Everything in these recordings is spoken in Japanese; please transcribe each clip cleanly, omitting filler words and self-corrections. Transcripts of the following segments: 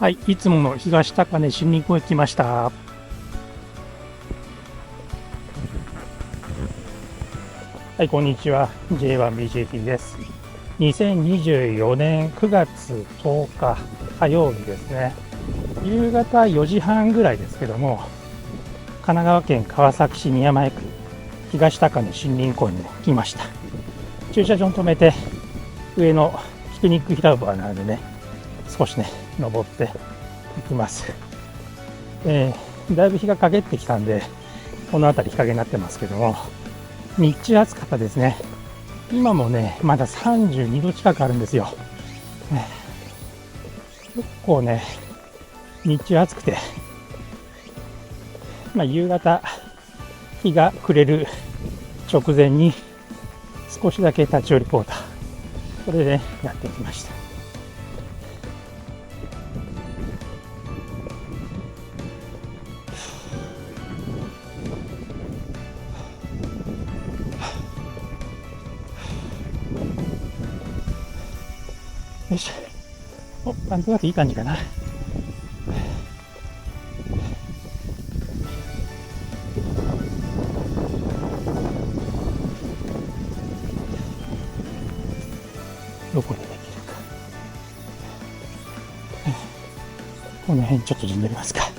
はい、いつもの東高根森林公園来ました。はい、こんにちは。J1BJT です。2024年9月10日火曜日ですね。夕方4時半ぐらいですけども、神奈川県川崎市宮前区東高根森林公園に来ました。駐車場に止めて、上のピクニック広場なのでね、少しね、登っていきます。だいぶ日が陰ってきたんで、この辺り日陰になってますけども、日中暑かったですね。今もね、まだ32度近くあるんですよ。結構ね、日中暑くて、夕方、日が暮れる直前に少しだけ立ち寄りポーター、これでやってきました。よし。なんとなくいい感じかな。どこでできるか。この辺ちょっと陣取りますか。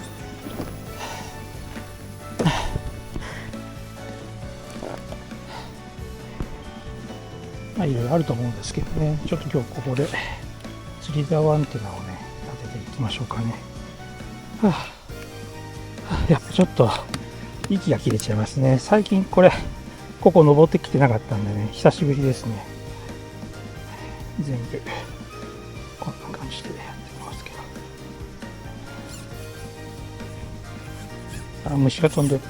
いろいろあると思うんですけどね、ちょっと今日ここで釣り竿アンテナをね、立てていきましょうかね。やっぱちょっと息が切れちゃいますね。最近ここ登ってきてなかったんでね、久しぶりですね。全部こんな感じでやってますけど、虫が飛んで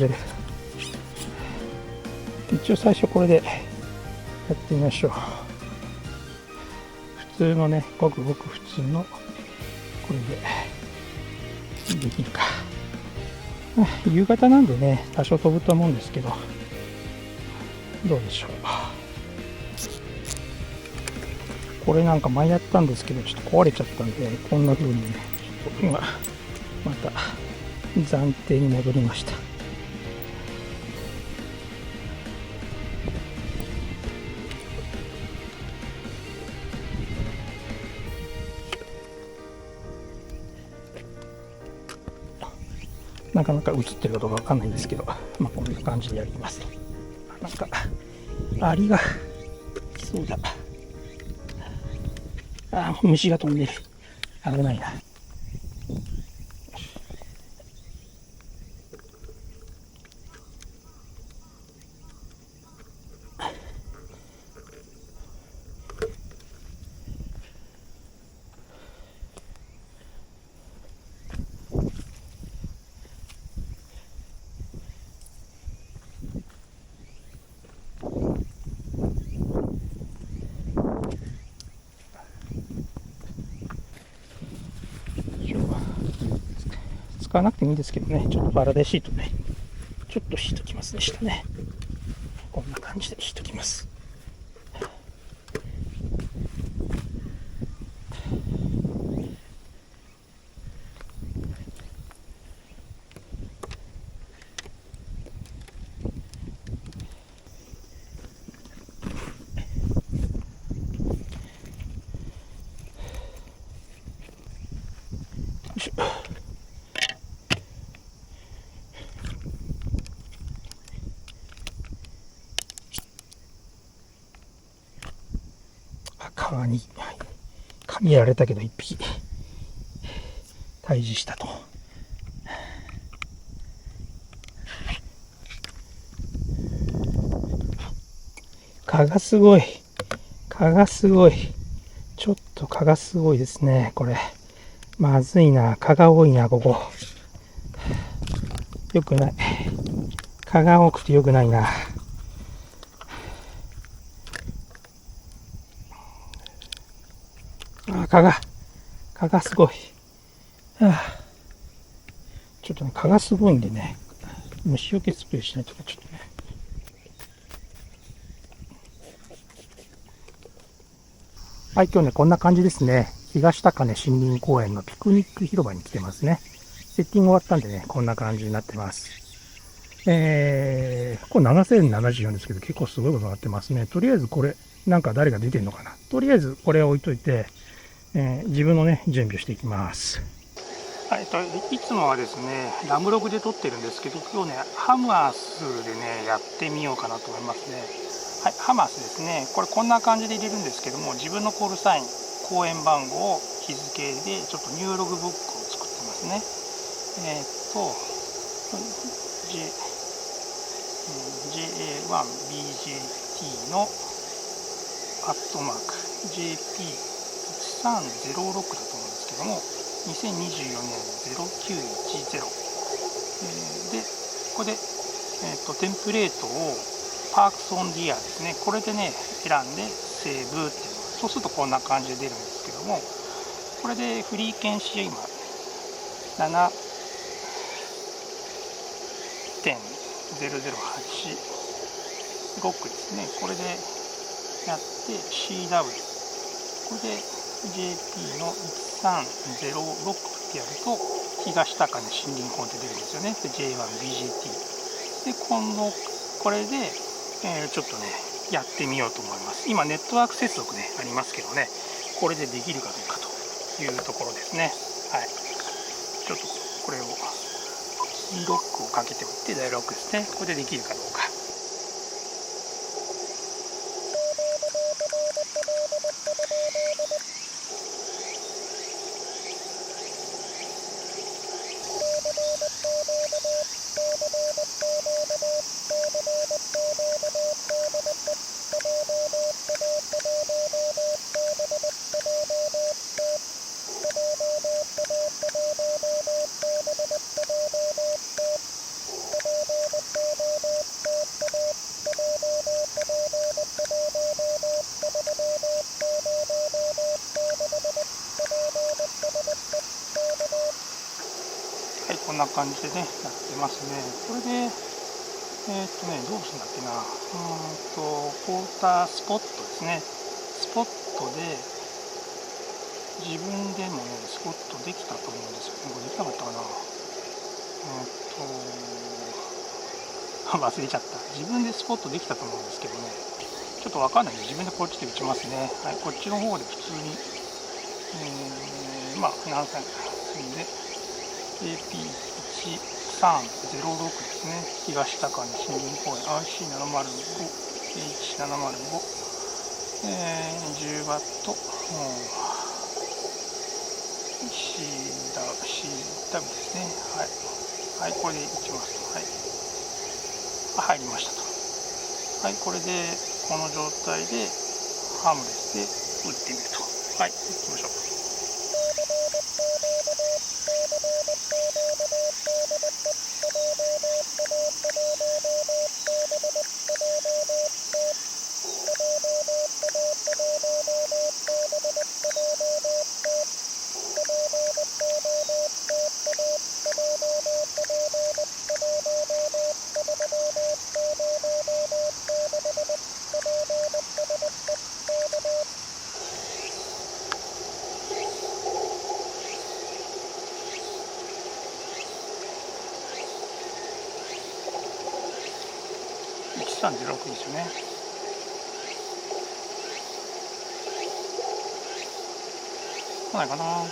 る。一応最初これでやってみましょう。普通のね、ごくごく普通のこれでできるか。夕方なんでね、多少飛ぶと思うんですけど、どうでしょう。これなんか前やったんですけど、ちょっと壊れちゃったんで、こんな風にね、ちょっと今また暫定に戻りました。なかなか映ってるかどうかわかんないんですけど、こんな感じでやります。なんかアリが来そうだ。虫が飛んでる。危ないな。使わなくてもいいんですけどね、ちょっとファラデーシートね、ちょっと引いときますね、下ね。こんな感じで引いときます。川に噛みやられたけど一匹退治したと。蚊がすごい。ちょっと蚊がすごいですね。これまずいな。蚊が多いな。ここよくない。蚊が多くてよくないな。蚊がすごい。ちょっとね、蚊がすごいんでね、虫除けスプレーしないとか、ちょっとね。はい、今日ね、こんな感じですね。東高根森林公園のピクニック広場に来てますね。セッティング終わったんでね、こんな感じになってます。これ7074ですけど、結構すごいことになってますね。とりあえずこれ、なんか誰が出てんのかな。とりあえずこれを置いといて、自分のね、準備をしていきます。はい、いつもはですね、ラムログで撮ってるんですけど、今日ね、ハマスでね、やってみようかなと思いますね。はい、ハマスですね。これこんな感じで入れるんですけども、自分のコールサイン、公演番号、日付でちょっとニューログブックを作ってますね。JA1BJT のアットマーク JP1306 だと思うんですけども、2024年0910、でここで、テンプレートをパークスオンディアですね、これでね選んでセーブっていうの、そうするとこんな感じで出るんですけども、これでフリーケンシー今7.008ロックですね、これでやって CW、 これで JP の1306ってやると東高根森林公園って出るんですよね。で J1BGT でこれで、ちょっとねやってみようと思います。今ネットワーク接続ねありますけどね、これでできるかどうかというところですね。はい、ちょっとこれをキーロックをかけておいて、ダイロックですね、これでできるかどうか。はい、こんな感じでねやってますね。これでどうするんだっけな、ポータースポットですね。スポットで自分でもねスポットできたと思うんですよね。これできなかったかな。忘れちゃった。自分でスポットできたと思うんですけどね、ちょっとわかんないんで自分でこっちで打ちますね。はい、こっちの方で普通に、何回かで AP1306 ですね。東高根森林公園 RC705 H705、10W CW ですね。はい、はい、これでいきますと、はい、入りましたと。はい、これでこの状態でハムレスで打ってみると。はい、行きましょう。1306ですよね。来ないかな。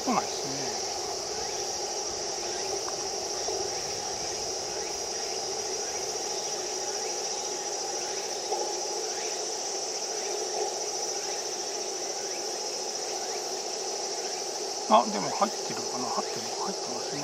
来ないですね。でも入ってるかな。入ってますね。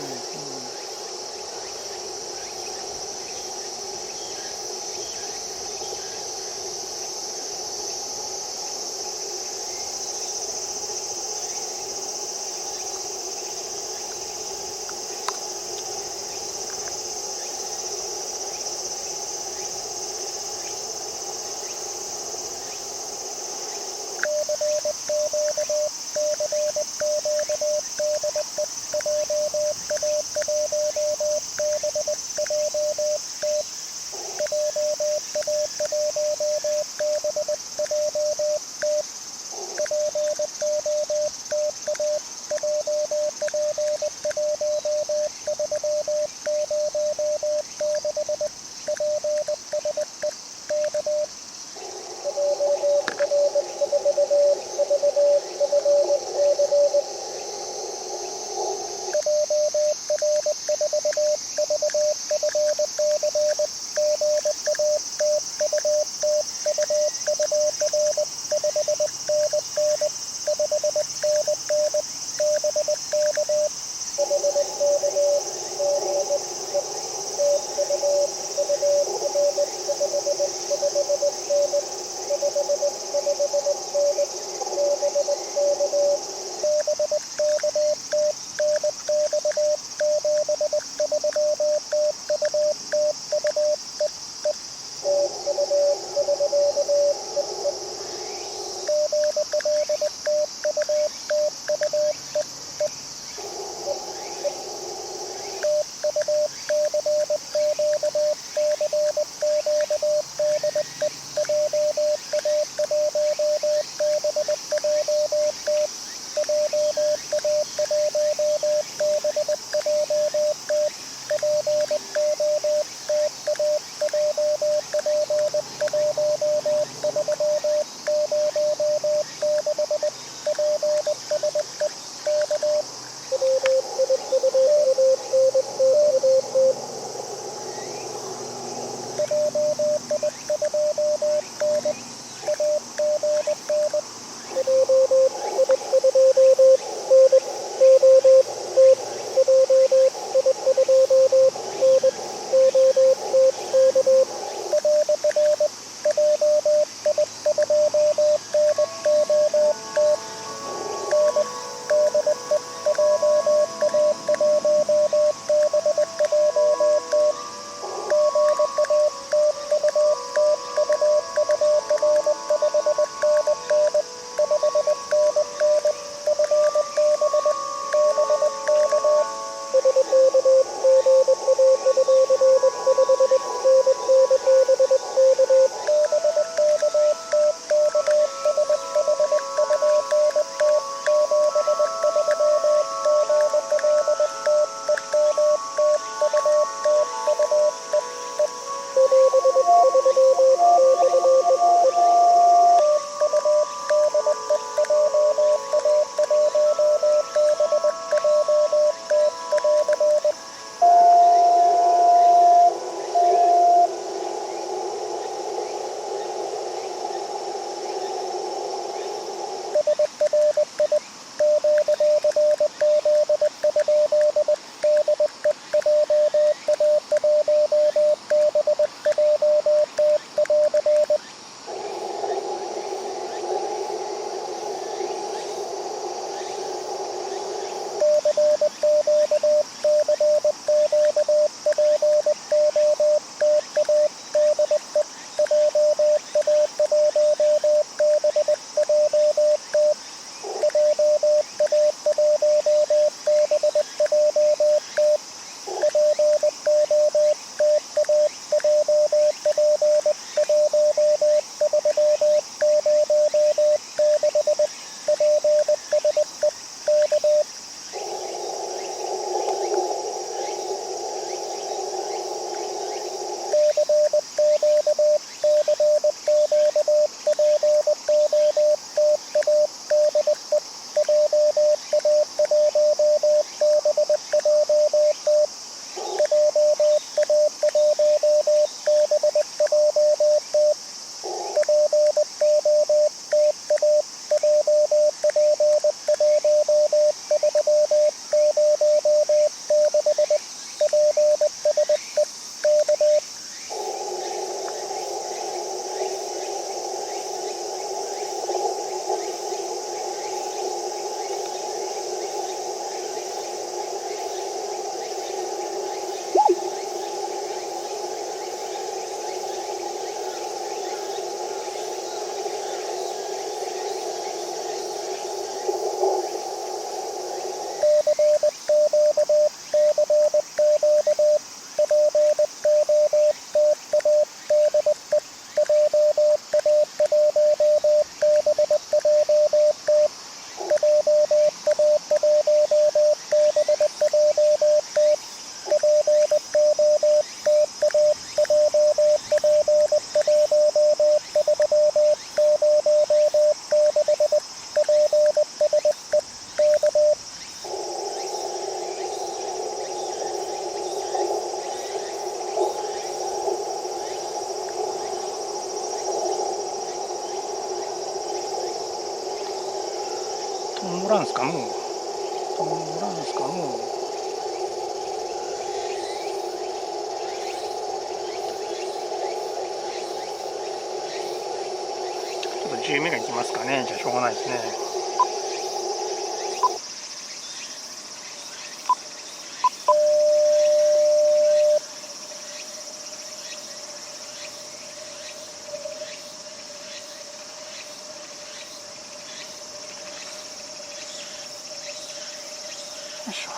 トンボランスかもう。トンボランスかもう。ちょっと10目がいきますかね。じゃあしょうがないですね。よいしょ。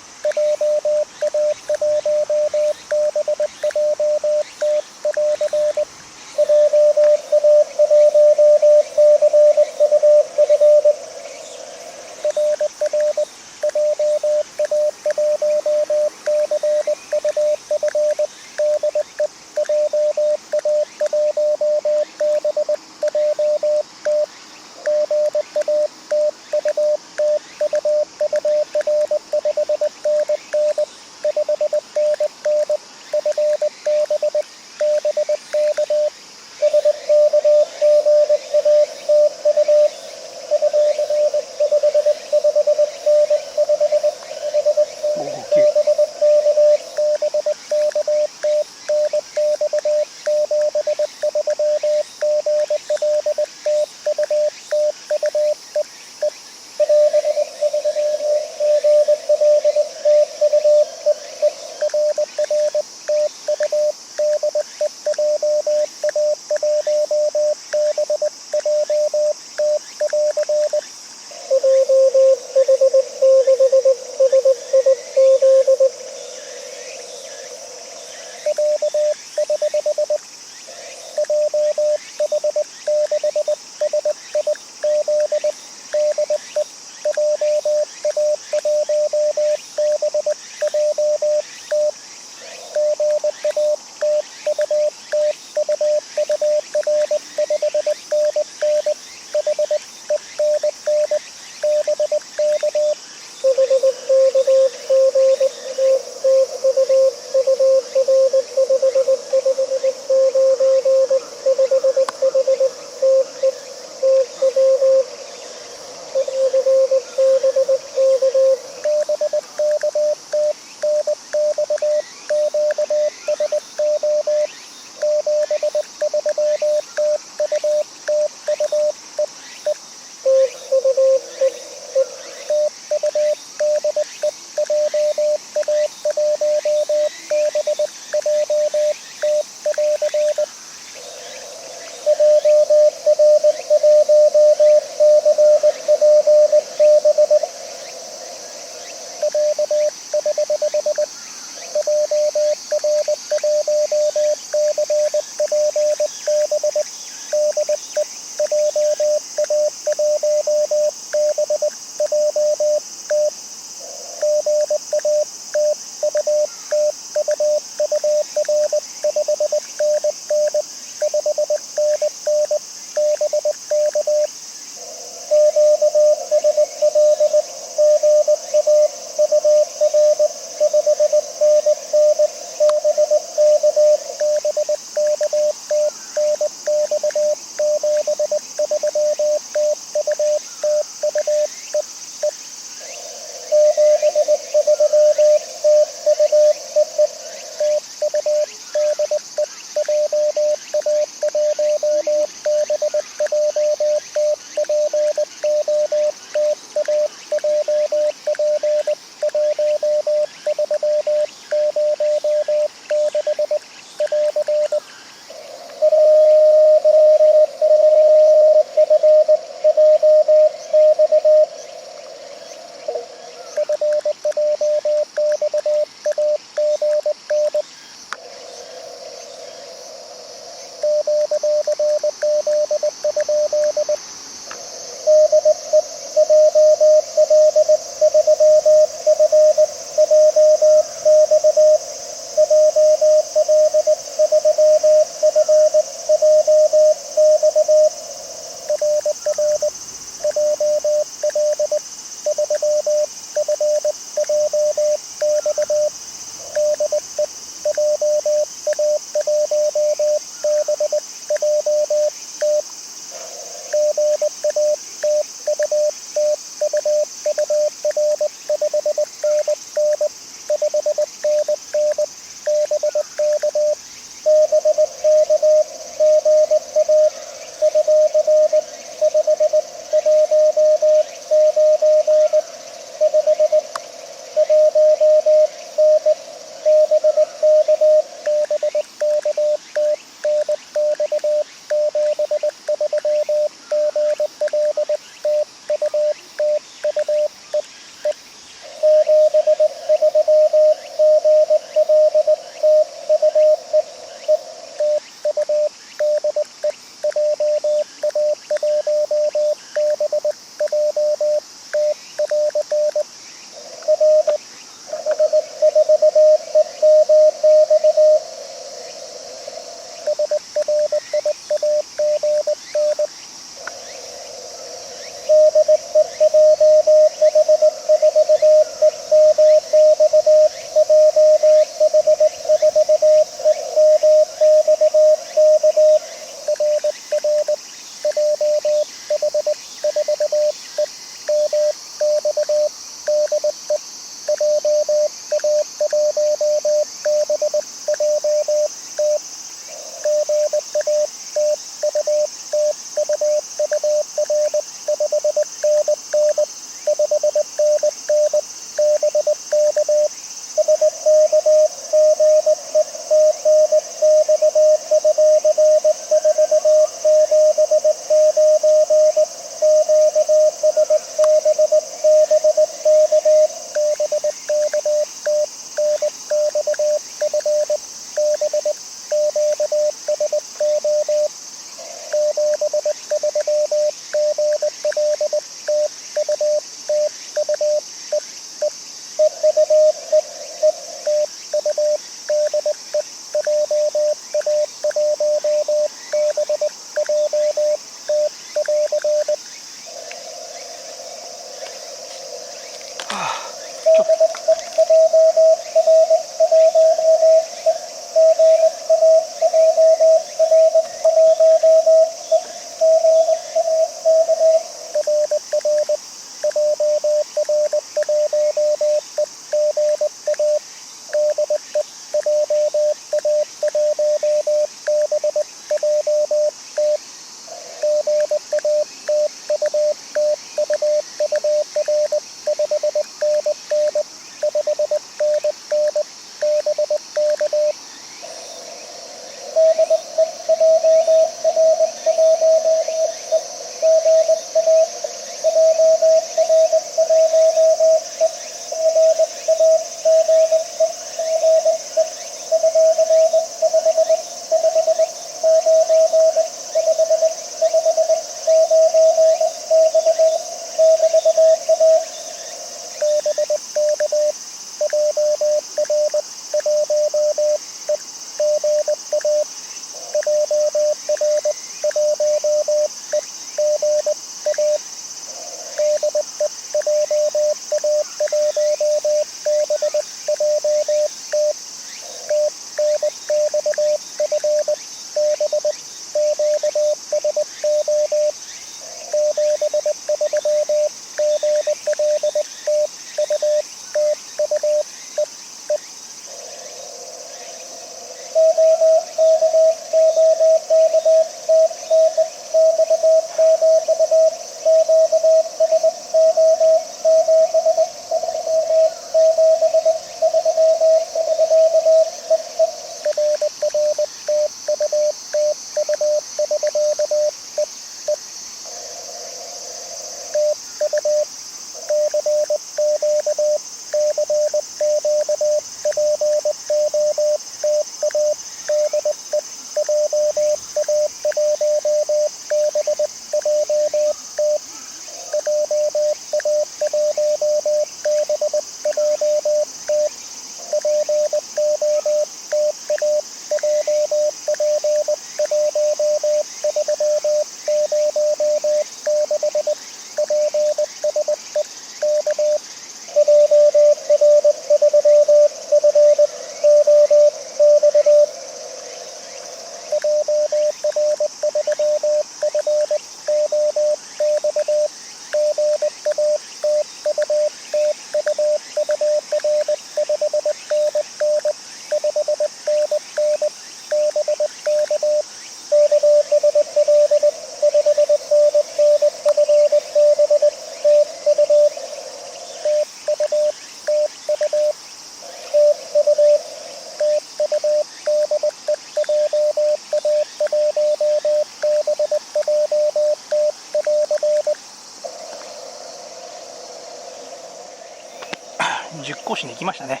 行しに行きましたね。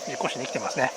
実行しに来てますね。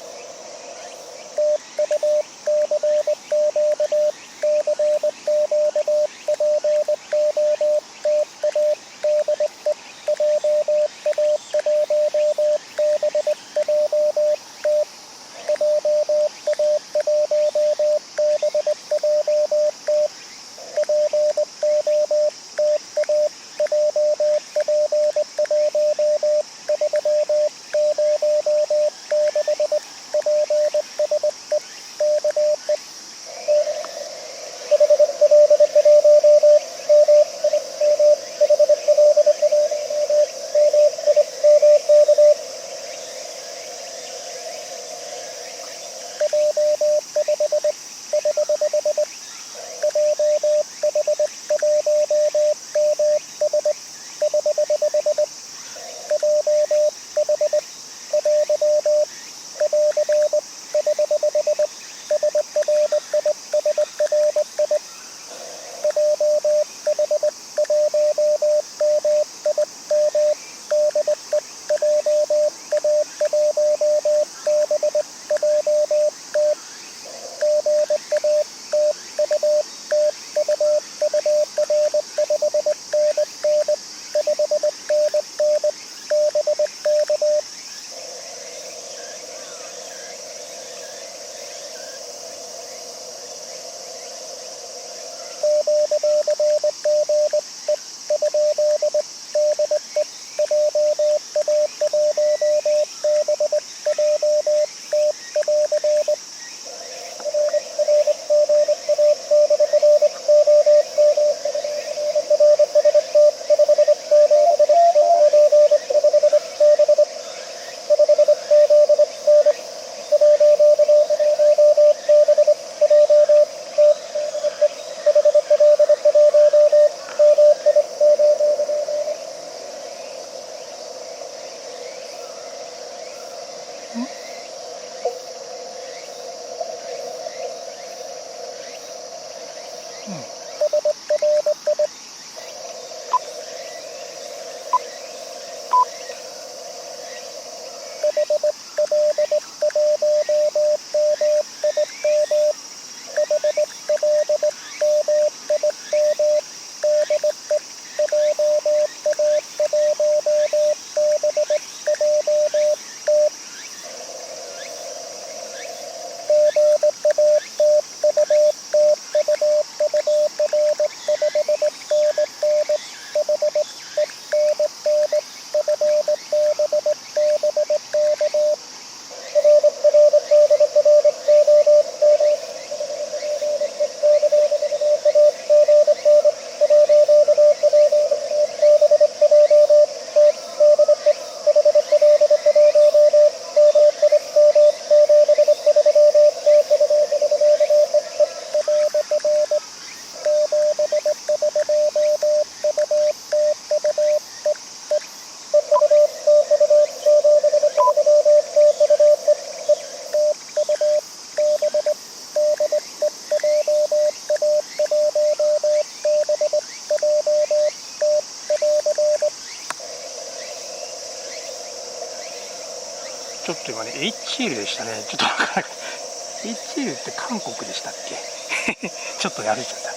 ちょっと今ね、HL でしたね。ちょっとわからなかった。HL って韓国でしたっけちょっと歩いちゃった。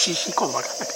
石井言葉が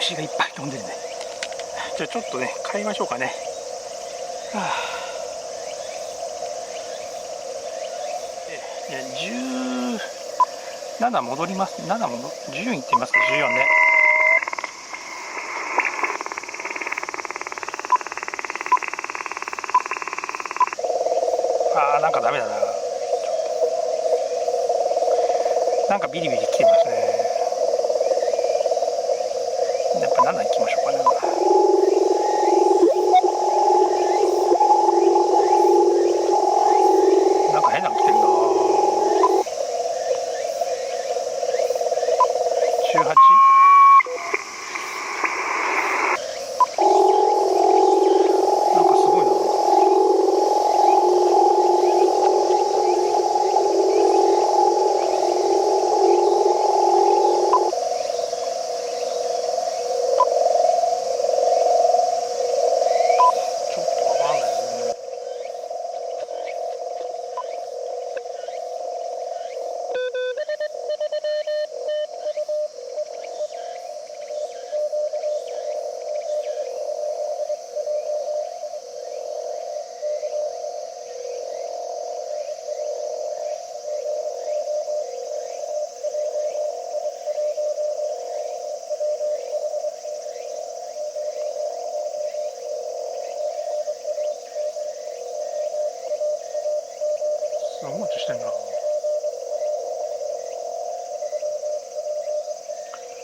虫がいっぱい飛んでるね。じゃあちょっとね帰りましょうかね。はあ、17戻ります。7も14いってみますか。14ね。あなんかダメだな。なんかビリビリ来てますね。やっぱ7行きましょうかね。なんか変なの来てるな。18？なんかすごいな。ちょっとわからないね。すごい音してんな。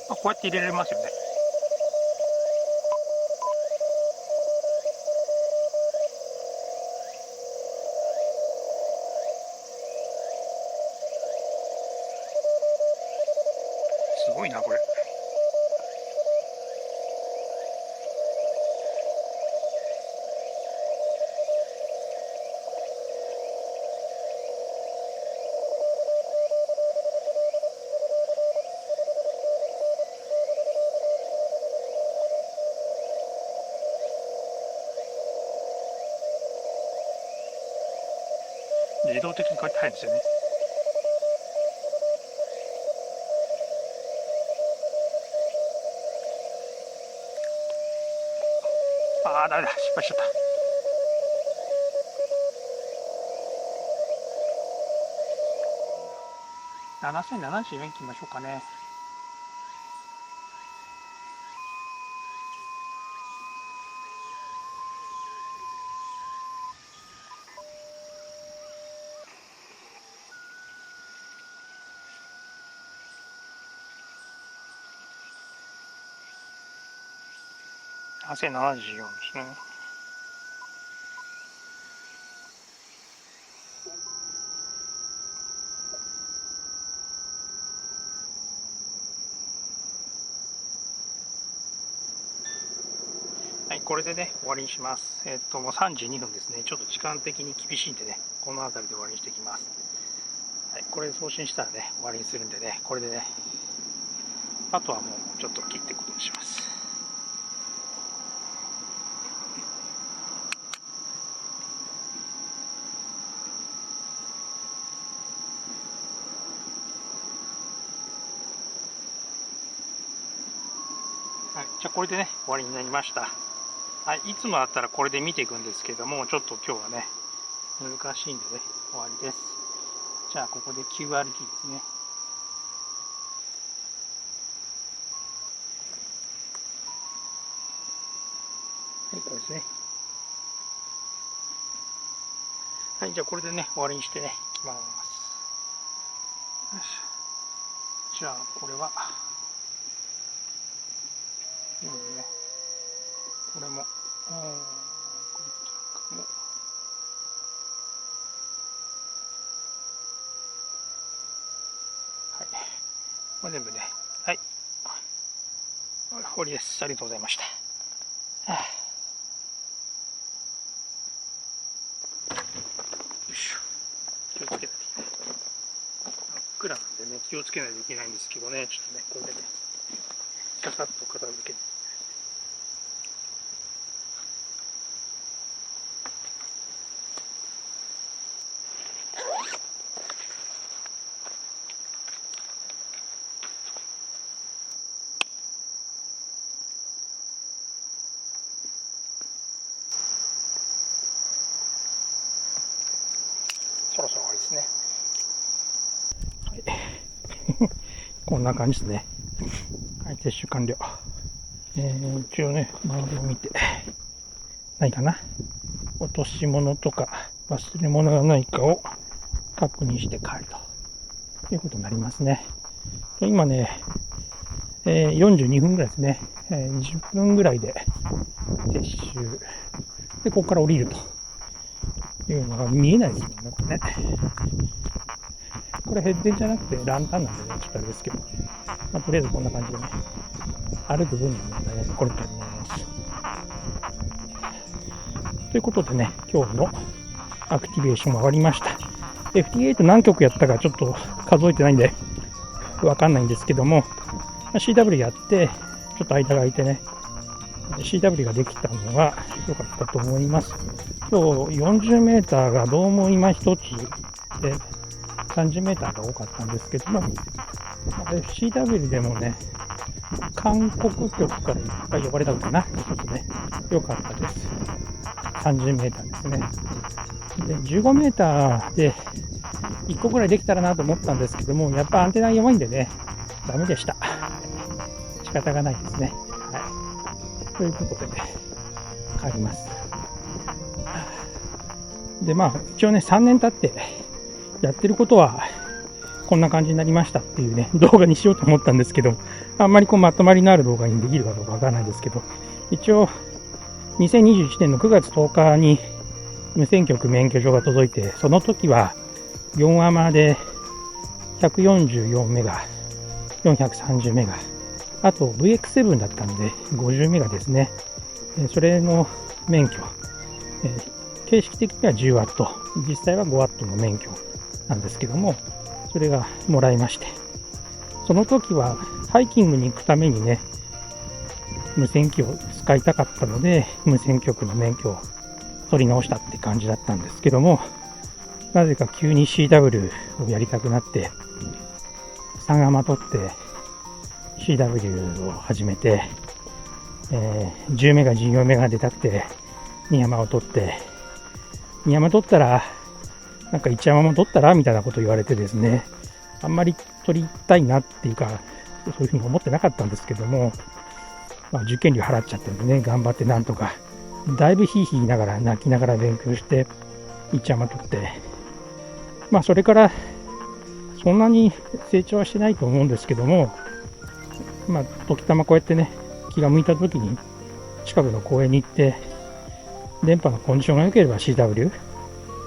こうやって入れられますよね。すごいなこれ。自動的にこうやって入るんですよね。ダメだ、失敗しちゃった。7074円切りましょうかね。7074ですね。はい、これでね、終わりにします。もう32分ですね。ちょっと時間的に厳しいんでね、この辺りで終わりにしていきます。はい、これで送信したらね、終わりにするんでね、これでね、あとはもうちょっと切っていくことにします。はい、じゃあこれでね、終わりになりました。はい、いつもだったらこれで見ていくんですけども、ちょっと今日はね、難しいんでね、終わりです。じゃあここで QRT ですね。はい、これですね。はい、じゃあこれでね、終わりにしてね、いきます。よし。じゃあこれは、ね、これも、クリットラックも、はい。これ全部ね、はい。終わりです。ありがとうございました。はあ、よいしょ。気をつけないといけない。真っ暗なんでね、気をつけないといけないんですけどね、ちょっとね、これでね、ささっと片付けて。そろそろ終わりですね。はい。こんな感じですね。はい、撤収完了。一応ね、周りを見て、ないかな。落とし物とか忘れ物がないかを確認して帰るということになりますね。今ね、42分ぐらいですね。20分ぐらいで撤収。で、ここから降りるというのが見えないですもんね、これね。これヘッデンじゃなくてランタンなんでね、ちょっとあれですけど、まあ、とりあえずこんな感じでね、歩く分には問題ないこれと思います。ということでね、今日のアクティベーションが終わりました。FT8 何曲やったかちょっと数えてないんで、わかんないんですけども、CW やって、ちょっと間が空いてね、CW ができたのが良かったと思います。今日40メーターがどうも今一つで、30メーターが多かったんですけども、FCW でもね、韓国局からいっぱい呼ばれたのかな。ちょっとね、良かったです。30メーターですね。で、15メーターで1個ぐらいできたらなと思ったんですけども、やっぱアンテナ弱いんでね、ダメでした。仕方がないですね。はい。ということでね、帰ります。で、まあ、一応ね、3年経ってやってることは、こんな感じになりましたっていうね、動画にしようと思ったんですけど、あんまりこうまとまりのある動画にできるかどうかわからないですけど、一応、2021年の9月10日に無線局免許証が届いて、その時は4アマで144メガ、430メガ、あと VX7 だったんで50メガですね。それの免許、形式的には 10W、実際は 5W の免許なんですけども、それがもらいまして、その時はハイキングに行くためにね、無線機を使いたかったので、無線局の免許を取り直したって感じだったんですけども、なぜか急に CW をやりたくなって、3アマ取って CW を始めて、10メガ、14メガ出たくて2アマを取って、2アマ取ったら、なんか1アマも取ったらみたいなことを言われてですね、あんまり取りたいなっていうか、そういうふうに思ってなかったんですけども、まあ、受験料払っちゃってるんでね、頑張ってなんとか、だいぶヒーヒー言いながら、泣きながら勉強して、1アマ取って、まあそれから、そんなに成長はしてないと思うんですけども、まあ時たまこうやってね、気が向いた時に近くの公園に行って、電波のコンディションが良ければ CW、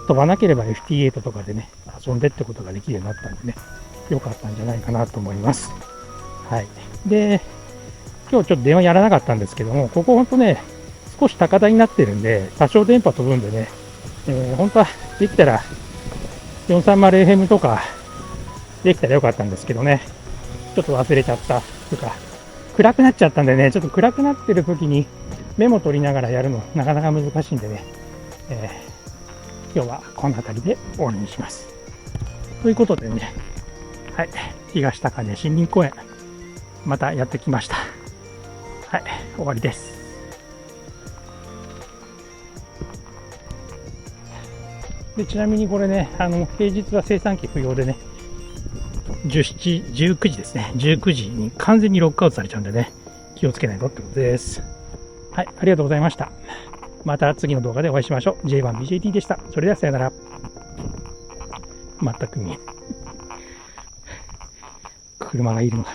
飛ばなければ FT8 とかでね、遊んでってことができるようになったんでね、良かったんじゃないかなと思います。はい。で、今日ちょっと電話やらなかったんですけども、ここほんとね、少し高台になってるんで、多少電波飛ぶんでね、本当はできたら 430FM とかできたらよかったんですけどね、ちょっと忘れちゃったとか、暗くなっちゃったんでね、ちょっと暗くなってる時にメモ取りながらやるのなかなか難しいんでね、今日はこの辺りで終わりにします。ということでね、はい、東高根森林公園、またやってきました。はい、終わりです。でちなみにこれね、平日は生産機不要でね、19時ですね、19時に完全にロックアウトされちゃうんでね、気をつけないとってことです。はい、ありがとうございました。また次の動画でお会いしましょう。J1BJT でした。それではさよなら。全く見えん。車がいるのが。